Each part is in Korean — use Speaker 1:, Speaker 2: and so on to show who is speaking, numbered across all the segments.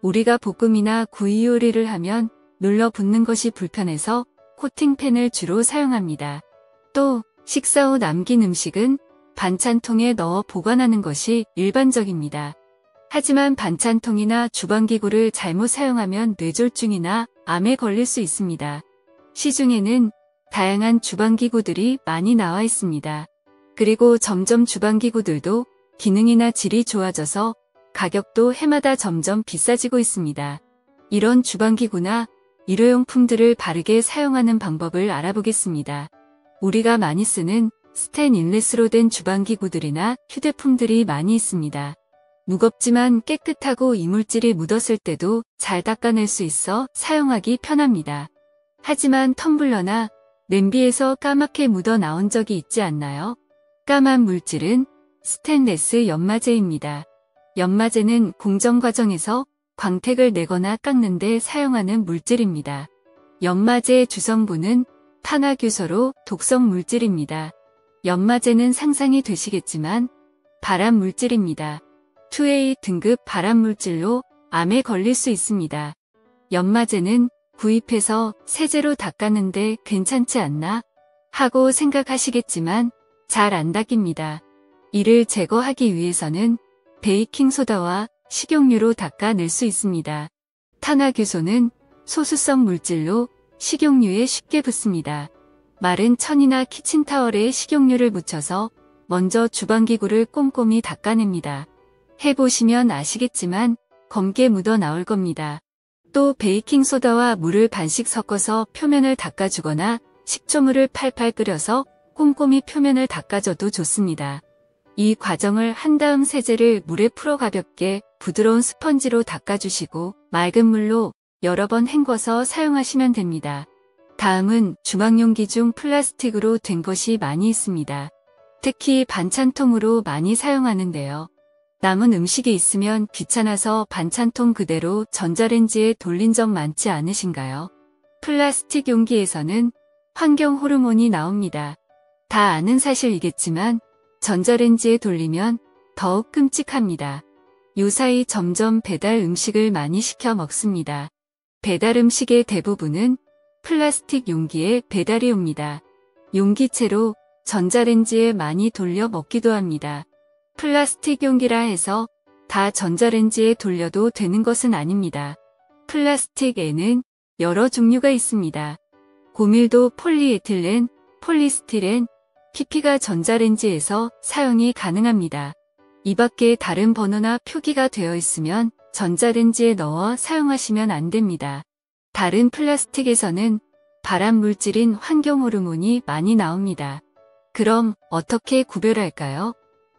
Speaker 1: 우리가 볶음이나 구이 요리를 하면 눌러 붙는 것이 불편해서 코팅팬을 주로 사용합니다. 또 식사 후 남긴 음식은 반찬통에 넣어 보관하는 것이 일반적입니다. 하지만 반찬통이나 주방기구를 잘못 사용하면 뇌졸중이나 암에 걸릴 수 있습니다. 시중에는 다양한 주방기구들이 많이 나와 있습니다. 그리고 점점 주방기구들도 기능이나 질이 좋아져서 가격도 해마다 점점 비싸지고 있습니다. 이런 주방기구나 일회용품들을 바르게 사용하는 방법을 알아보겠습니다. 우리가 많이 쓰는 스테인리스로 된 주방기구들이나 휴대품들이 많이 있습니다. 무겁지만 깨끗하고 이물질이 묻었을 때도 잘 닦아낼 수 있어 사용하기 편합니다. 하지만 텀블러나 냄비에서 까맣게 묻어 나온 적이 있지 않나요? 까만 물질은 스테인리스 연마제입니다. 연마제는 공정 과정에서 광택을 내거나 깎는 데 사용하는 물질입니다. 연마제의 주성분은 탄화규소로 독성 물질입니다. 연마제는 상상이 되시겠지만 발암 물질입니다. 2A 등급 발암 물질로 암에 걸릴 수 있습니다. 연마제는 구입해서 세제로 닦았는데 괜찮지 않나? 하고 생각하시겠지만 잘 안 닦입니다. 이를 제거하기 위해서는 베이킹소다와 식용유로 닦아낼 수 있습니다. 탄화규소는 소수성 물질로 식용유에 쉽게 붙습니다. 마른 천이나 키친타월에 식용유를 묻혀서 먼저 주방기구를 꼼꼼히 닦아냅니다. 해보시면 아시겠지만 검게 묻어 나올 겁니다. 또 베이킹소다와 물을 반씩 섞어서 표면을 닦아주거나 식초물을 팔팔 끓여서 꼼꼼히 표면을 닦아줘도 좋습니다. 이 과정을 한 다음 세제를 물에 풀어 가볍게 부드러운 스펀지로 닦아주시고 맑은 물로 여러 번 헹궈서 사용하시면 됩니다. 다음은 주방용기 중 플라스틱으로 된 것이 많이 있습니다. 특히 반찬통으로 많이 사용하는데요. 남은 음식이 있으면 귀찮아서 반찬통 그대로 전자레인지에 돌린 적 많지 않으신가요? 플라스틱 용기에서는 환경 호르몬이 나옵니다. 다 아는 사실이겠지만 전자레인지에 돌리면 더욱 끔찍합니다. 요사이 점점 배달 음식을 많이 시켜 먹습니다. 배달 음식의 대부분은 플라스틱 용기에 배달이 옵니다. 용기채로 전자레인지에 많이 돌려 먹기도 합니다. 플라스틱 용기라 해서 다 전자레인지에 돌려도 되는 것은 아닙니다. 플라스틱에는 여러 종류가 있습니다. 고밀도 폴리에틸렌, 폴리스티렌, PP가 전자레인지에서 사용이 가능합니다. 이 밖에 다른 번호나 표기가 되어 있으면 전자레인지에 넣어 사용하시면 안 됩니다. 다른 플라스틱에서는 발암 물질인 환경 호르몬이 많이 나옵니다. 그럼 어떻게 구별할까요?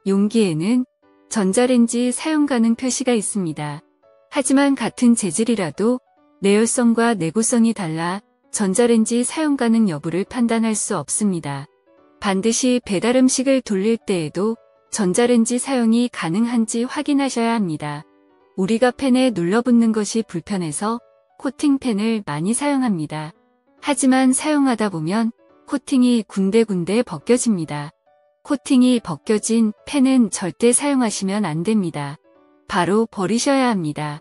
Speaker 1: 용기에는 전자레인지 사용 가능 표시가 있습니다. 하지만 같은 재질이라도 내열성과 내구성이 달라 전자레인지 사용 가능 여부를 판단할 수 없습니다. 반드시 배달 음식을 돌릴 때에도 전자레인지 사용이 가능한지 확인하셔야 합니다. 우리가 팬에 눌러붙는 것이 불편해서 코팅팬을 많이 사용합니다. 하지만 사용하다 보면 코팅이 군데군데 벗겨집니다. 코팅이 벗겨진 팬은 절대 사용하시면 안 됩니다. 바로 버리셔야 합니다.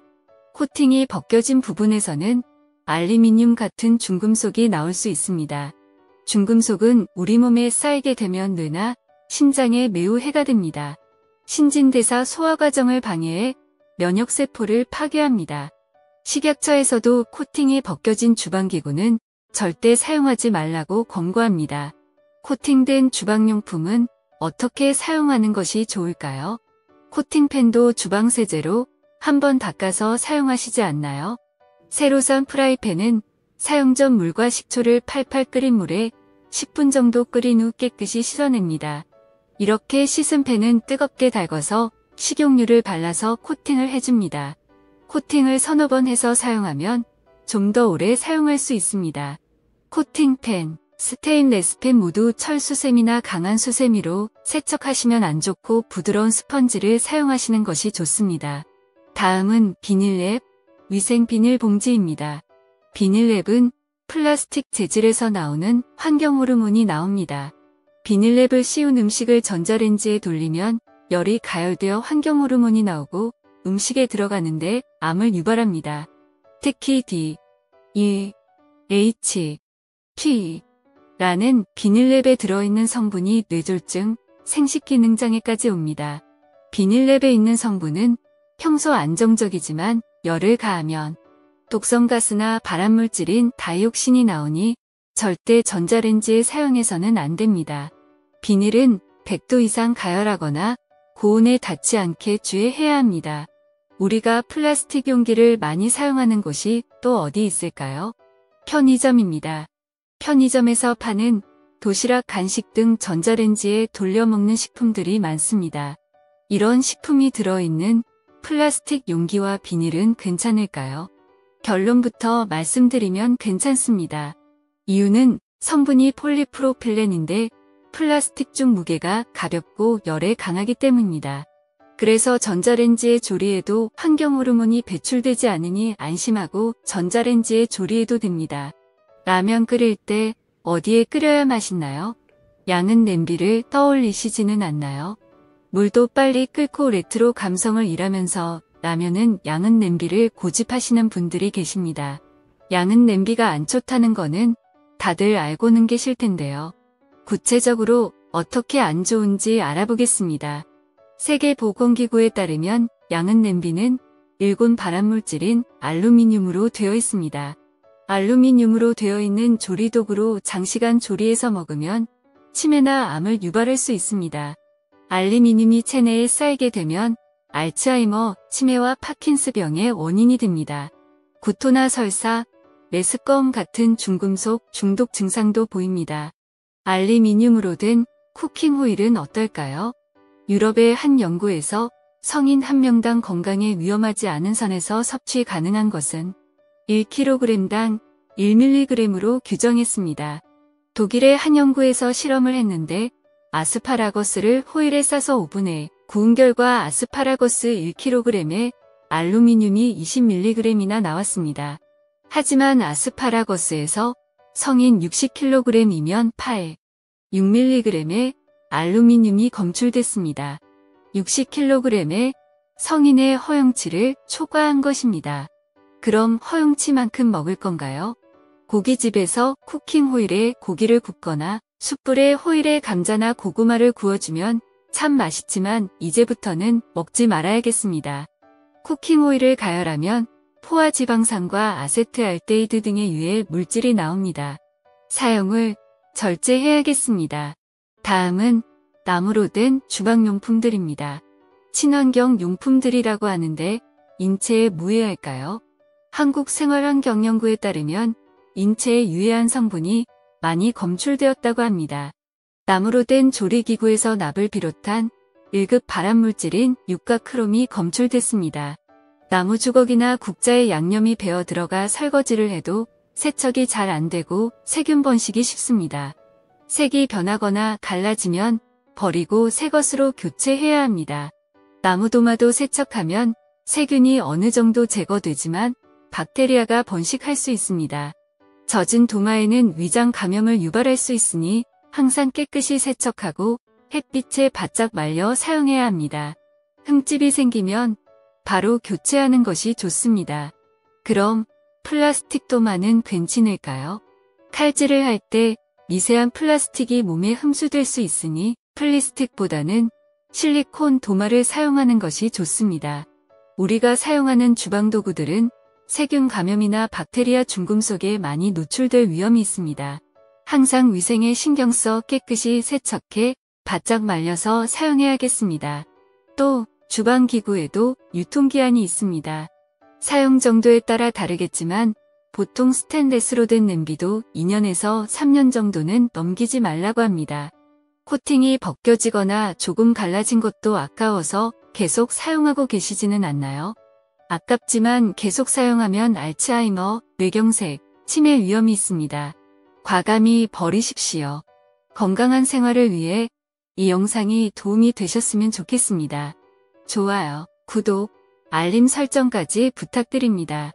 Speaker 1: 코팅이 벗겨진 부분에서는 알루미늄 같은 중금속이 나올 수 있습니다. 중금속은 우리 몸에 쌓이게 되면 뇌나 심장에 매우 해가 됩니다. 신진대사 소화 과정을 방해해 면역세포를 파괴합니다. 식약처에서도 코팅이 벗겨진 주방기구는 절대 사용하지 말라고 권고합니다. 코팅된 주방용품은 어떻게 사용하는 것이 좋을까요? 코팅팬도 주방세제로 한번 닦아서 사용하시지 않나요? 새로 산 프라이팬은 사용 전 물과 식초를 팔팔 끓인 물에 10분 정도 끓인 후 깨끗이 씻어냅니다. 이렇게 씻은 팬은 뜨겁게 달궈서 식용유를 발라서 코팅을 해줍니다. 코팅을 서너 번 해서 사용하면 좀 더 오래 사용할 수 있습니다. 코팅팬, 스테인레스팬 모두 철수세미나 강한 수세미로 세척하시면 안 좋고 부드러운 스펀지를 사용하시는 것이 좋습니다. 다음은 비닐랩, 위생 비닐봉지입니다. 비닐랩은 플라스틱 재질에서 나오는 환경 호르몬이 나옵니다. 비닐랩을 씌운 음식을 전자레인지에 돌리면 열이 가열되어 환경 호르몬이 나오고 음식에 들어가는데 암을 유발합니다. 특히 D, E, H, P 라는 비닐랩에 들어있는 성분이 뇌졸중, 생식기능장애까지 옵니다. 비닐랩에 있는 성분은 평소 안정적이지만 열을 가하면 독성가스나 발암물질인 다이옥신이 나오니 절대 전자레인지에 사용해서는 안 됩니다. 비닐은 100도 이상 가열하거나 고온에 닿지 않게 주의해야 합니다. 우리가 플라스틱 용기를 많이 사용하는 곳이 또 어디 있을까요? 편의점입니다. 편의점에서 파는 도시락, 간식 등 전자레인지에 돌려 먹는 식품들이 많습니다. 이런 식품이 들어있는 플라스틱 용기와 비닐은 괜찮을까요? 결론부터 말씀드리면 괜찮습니다. 이유는 성분이 폴리프로필렌인데 플라스틱 중 무게가 가볍고 열에 강하기 때문입니다. 그래서 전자레인지에 조리해도 환경 호르몬이 배출되지 않으니 안심하고 전자레인지에 조리해도 됩니다. 라면 끓일 때 어디에 끓여야 맛있나요? 양은 냄비를 떠올리시지는 않나요? 물도 빨리 끓고 레트로 감성을 일하면서 라면은 양은 냄비를 고집하시는 분들이 계십니다. 양은 냄비가 안 좋다는 거는 다들 알고는 계실 텐데요. 구체적으로 어떻게 안 좋은지 알아보겠습니다. 세계보건기구에 따르면 양은 냄비는 일곤 발암물질인 알루미늄으로 되어 있습니다. 알루미늄으로 되어 있는 조리도구로 장시간 조리해서 먹으면 치매나 암을 유발할 수 있습니다. 알루미늄이 체내에 쌓이게 되면 알츠하이머, 치매와 파킨스병의 원인이 됩니다. 구토나 설사, 메스꺼움 같은 중금속 중독 증상도 보입니다. 알루미늄으로 된 쿠킹 오일은 어떨까요? 유럽의 한 연구에서 성인 1명당 건강에 위험하지 않은 선에서 섭취 가능한 것은 1kg당 1mg으로 규정했습니다. 독일의 한 연구에서 실험을 했는데 아스파라거스를 호일에 싸서 오븐에 구운 결과 아스파라거스 1kg에 알루미늄이 20mg이나 나왔습니다. 하지만 아스파라거스에서 성인 60kg이면 파에 6mg의 알루미늄이 검출됐습니다. 60kg의 성인의 허용치를 초과한 것입니다. 그럼 허용치만큼 먹을 건가요? 고깃집에서 쿠킹 호일에 고기를 굽거나 숯불에 호일에 감자나 고구마를 구워주면 참 맛있지만 이제부터는 먹지 말아야겠습니다. 쿠킹 오일을 가열하면 포화지방산과 아세트알데히드 등의 유해 물질이 나옵니다. 사용을 절제해야겠습니다. 다음은 나무로 된 주방용품들입니다. 친환경 용품들이라고 하는데 인체에 무해할까요? 한국생활환경연구에 따르면 인체에 유해한 성분이 많이 검출되었다고 합니다. 나무로 된 조리기구에서 납을 비롯한 1급 발암물질인 유가 크롬이 검출됐습니다. 나무 주걱이나 국자에 양념이 배어 들어가 설거지를 해도 세척이 잘 안 되고 세균 번식이 쉽습니다. 색이 변하거나 갈라지면 버리고 새 것으로 교체해야 합니다. 나무도마도 세척하면 세균이 어느 정도 제거되지만 박테리아가 번식할 수 있습니다. 젖은 도마에는 위장 감염을 유발할 수 있으니 항상 깨끗이 세척하고 햇빛에 바짝 말려 사용해야 합니다. 흠집이 생기면 바로 교체하는 것이 좋습니다. 그럼 플라스틱 도마는 괜찮을까요? 칼질을 할 때 미세한 플라스틱이 몸에 흡수될 수 있으니 플리스틱보다는 실리콘 도마를 사용하는 것이 좋습니다. 우리가 사용하는 주방도구들은 세균 감염이나 박테리아 중금속에 많이 노출될 위험이 있습니다. 항상 위생에 신경 써 깨끗이 세척해 바짝 말려서 사용해야겠습니다. 또 주방기구에도 유통기한이 있습니다. 사용 정도에 따라 다르겠지만 보통 스테인레스로 된 냄비도 2년에서 3년 정도는 넘기지 말라고 합니다. 코팅이 벗겨지거나 조금 갈라진 것도 아까워서 계속 사용하고 계시지는 않나요? 아깝지만 계속 사용하면 알츠하이머, 뇌경색, 치매 위험이 있습니다. 과감히 버리십시오. 건강한 생활을 위해 이 영상이 도움이 되셨으면 좋겠습니다. 좋아요, 구독, 알림 설정까지 부탁드립니다.